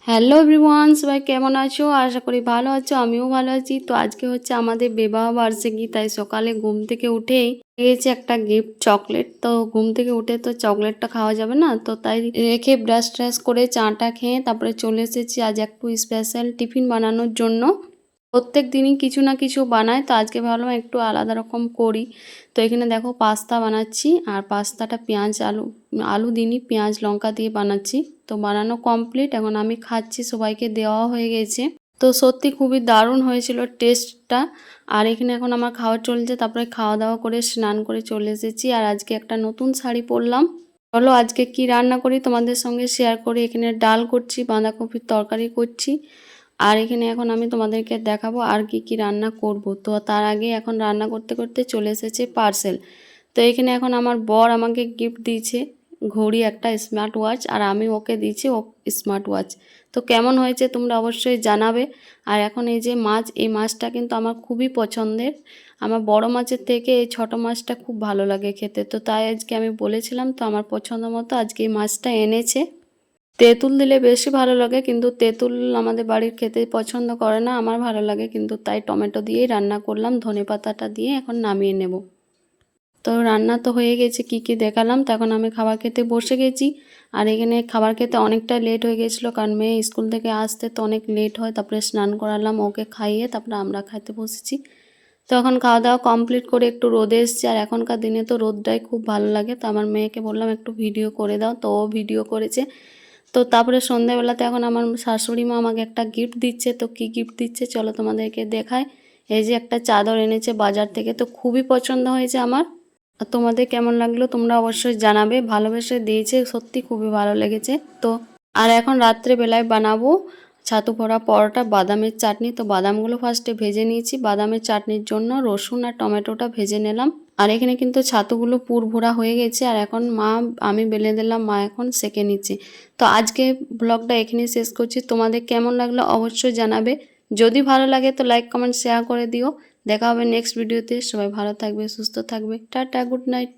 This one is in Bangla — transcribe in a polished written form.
হ্যালো এভরিওয়ান, সবাই কেমন আছো? আশা করি ভালো আছো, আমিও ভালো আছি। তো আজকে হচ্ছে আমাদের বিবাহ বার্ষিকী, তাই সকালে ঘুম থেকে উঠেই পেয়েছি একটা গিফট চকলেট। তো ঘুম থেকে উঠে তো চকলেটটা খাওয়া যাবে না, তো তাই রেখে ব্রাশ ট্রাশ করে চাটা খেয়ে তারপরে চলে এসেছি আজ একটু স্পেশাল টিফিন বানানোর জন্য। প্রত্যেক দিনই কিছু না কিছু বানাই, তো আজকে ভাবলাম একটু আলাদা রকম করি। তো এখানে দেখো পাস্তা বানাচ্ছি, আর পাস্তাটা পেঁয়াজ আলু আলু দিনই পেঁয়াজ লঙ্কা দিয়ে বানাচ্ছি। তো বানানো কমপ্লিট, এখন আমি খাচ্ছি, সবাইকে দেওয়া হয়ে গেছে। তো সত্যি খুবই দারুণ হয়েছিল টেস্টটা। আর এখানে এখন আমার খাওয়া চলছে, তারপরে খাওয়া দাওয়া করে স্নান করে চলে এসেছি। আর আজকে একটা নতুন শাড়ি পরলাম। চলো আজকে কি রান্না করি তোমাদের সঙ্গে শেয়ার করি। এখানে ডাল করছি, বাঁধাকপির তরকারি করছি, আর এখানে এখন আমি তোমাদেরকে দেখাবো আর কি কি রান্না করব। তো তার আগে এখন রান্না করতে করতে চলে এসেছে পার্সেল। তো এখানে এখন আমার বর আমাকে গিফট দিয়েছে ঘড়ি, একটা স্মার্ট ওয়াচ, আর আমি ওকে দিয়েছি ও স্মার্ট ওয়াচ। তো কেমন হয়েছে তোমরা অবশ্যই জানাবে। আর এখন এই যে মাছ, এই মাছটা কিন্তু আমার খুবই পছন্দের। আমার বড় মাছের থেকে এই ছোট মাছটা খুব ভালো লাগে খেতে, তো তাই আজকে আমি বলেছিলাম, তো আমার পছন্দ মতো আজকে এই মাছটা এনেছে। তেঁতুল দিলে বেশি ভালো লাগে, কিন্তু তেঁতুল আমাদের বাড়ির খেতে পছন্দ করে না, আমার ভালো লাগে, কিন্তু তাই টমেটো দিয়েই রান্না করলাম, ধনেপাতাটা দিয়ে এখন নামিয়ে নেব। তো রান্না তো হয়ে গেছে, কি কি দেখালাম। তখন আমি খাবার খেতে বসে গেছি। আর এখানে খাবার খেতে অনেকটা লেট হয়ে গেছিলো, কারণ মেয়ে স্কুল থেকে আসতে তো অনেক লেট হয়। তারপরে স্নান করালাম, ওকে খাইয়ে তারপরে আমরা খাইতে বসেছি। তো এখন খাওয়া দাওয়া কমপ্লিট করে একটু রোদে এসেছি, আর এখনকার দিনে তো রোদটাই খুব ভালো লাগে। তো আমার মেয়েকে বললাম একটু ভিডিও করে দাও, তো ও ভিডিও করেছে। তো তারপরে সন্ধ্যাবেলাতে এখন আমার শাশুড়ি মা আমাকে একটা গিফট দিচ্ছে। তো কি গিফট দিচ্ছে চলো তোমাদেরকে দেখায়। এই যে একটা চাদর এনেছে বাজার থেকে, তো খুবই পছন্দ হয়েছে আমার। আর তোমাদের কেমন লাগলো তোমরা অবশ্যই জানাবে। ভালোবেসে দিয়েছে, সত্যি খুবই ভালো লেগেছে। তো আর এখন রাত্রেবেলায় বানাবো ছাতু ভরা পরোটা, বাদামের চাটনি। তো বাদামগুলো ফার্স্টে ভেজে নিয়েছি, বাদামের চাটনির জন্য রসুন আর টমেটোটা ভেজে নিলাম। আর এখানে কিন্তু ছাতুগুলো পুর ভরা হয়ে গেছে, আর এখন আমি বেলে দিলাম, মা এখন সেঁকে নিচ্ছে। তো আজকে ব্লগটা এখানেই শেষ করছি। তোমাদের কেমন লাগলো অবশ্যই জানাবে। যদি ভালো লাগে তো লাইক কমেন্ট শেয়ার করে দিও। দেখা হবে নেক্সট ভিডিওতে। সবাই ভালো থাকবে, সুস্থ থাকবে। Tata, good night.